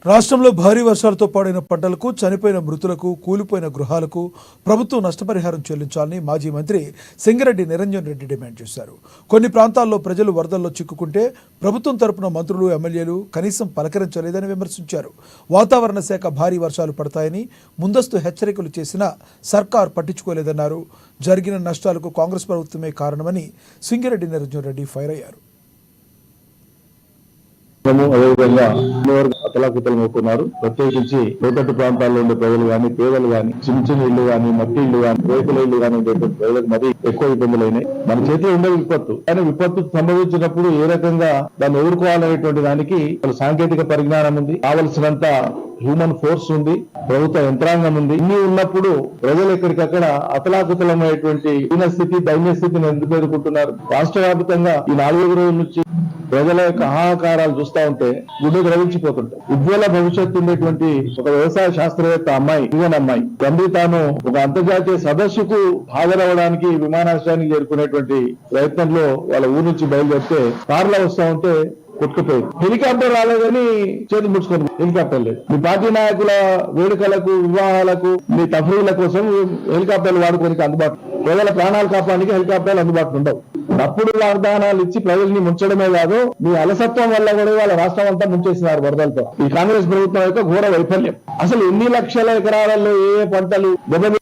రాష్ట్రంలో భారీ వర్షాలతో పాడైన పంటలకు, చనిపోయిన మృతులకు, కూలిపోయిన గృహాలకు ప్రభుత్వం నష్టపరిహారం చెల్లించాలని మాజీ మంత్రి సింగిరెడ్డి నిరంజన్ రెడ్డి డిమాండ్ చేశారు. కొన్ని ప్రాంతాల్లో ప్రజలు వరదల్లో చిక్కుకుంటే ప్రభుత్వం తరపున మంత్రులు, ఎమ్మెల్యేలు కనీసం పలకరించలేదని విమర్శించారు. వాతావరణ శాఖ భారీ వర్షాలు పడతాయని ముందస్తు హెచ్చరికలు చేసినా సర్కార్ పట్టించుకోలేదన్నారు. జరిగిన నష్టాలకు కాంగ్రెస్ ప్రభుత్వమే కారణమని సింగిరెడ్డి నిరంజన్ రెడ్డి ఫైర్ అయ్యారు. అదేవిధంగా అతలాకుతలం అవుతున్నారు. ప్రత్యేకించి లోతట్టు ప్రాంతాల్లో ఉండే ప్రజలు గాని, పేదలు గాని, చిన్న చిన్న ఇళ్లు గాని, మట్టి ఇళ్లు గాని, రేకుల ఇళ్లు గాని ఉండేటువంటి ప్రజలకు మరీ ఎక్కువ ఇబ్బందులైనాయి. మన చేతిలో ఉండే విపత్తు, కానీ విపత్తు సంభవించినప్పుడు ఏ రకంగా దాన్ని ఎదుర్కోవాలనేటువంటి దానికి సాంకేతిక పరిజ్ఞానం ఉంది, కావలసినంత హ్యూమన్ ఫోర్స్ ఉంది, ప్రభుత్వ యంత్రాంగం ఉంది. ఇన్ని ఉన్నప్పుడు ప్రజలు ఎక్కడికక్కడ అతలాకుతలమైనటువంటి స్థితి, దైన్య స్థితిని ఎందుకు ఎదుర్కొంటున్నారు? రాష్ట్ర వ్యాప్తంగా ఈ 4 రోజుల నుంచి ప్రజల యొక్క హాహాకారాలు చూస్తా ఉంటే గుడ్డు ద్రవించిపోతుంటాయి. ఉజ్వల భవిష్యత్తు ఉండేటువంటి ఒక వ్యవసాయ శాస్త్రవేత్త అమ్మాయి, యువన్ అమ్మాయి గంభీ తాను ఒక అంతర్జాతీయ సదస్సుకు హాజరవడానికి విమానాశ్రయానికి చేరుకునేటువంటి ప్రయత్నంలో వాళ్ళ ఊరు నుంచి బయలుదేరితే కారులో వస్తా ఉంటే కొట్టుకుపోయింది. హెలికాప్టర్ రాలేదని చేతులు ముడుచుకోండి. హెలికాప్టర్ లేదు. మీ పార్టీ నాయకుల వేడుకలకు, వివాహాలకు, మీ తఫరీల కోసం హెలికాప్టర్లు వాడుకోనికి అందుబాటు, ప్రజల ప్రాణాలు కాపాడానికి హెలికాప్టర్లు అందుబాటులో ఉండవు. తప్పుడు వాగ్దానాలు ఇచ్చి ప్రజల్ని ముంచడమే కాదు, మీ అలసత్వం వల్ల కూడా వాళ్ళ రాష్ట్రం అంతా ముంచేసినారు వరదలతో. ఈ కాంగ్రెస్ ప్రభుత్వం యొక్క ఘోర వైఫల్యం. అసలు ఎన్ని లక్షల ఎకరాలలో ఏ పంటలు దెబ్బతిన్నాయి?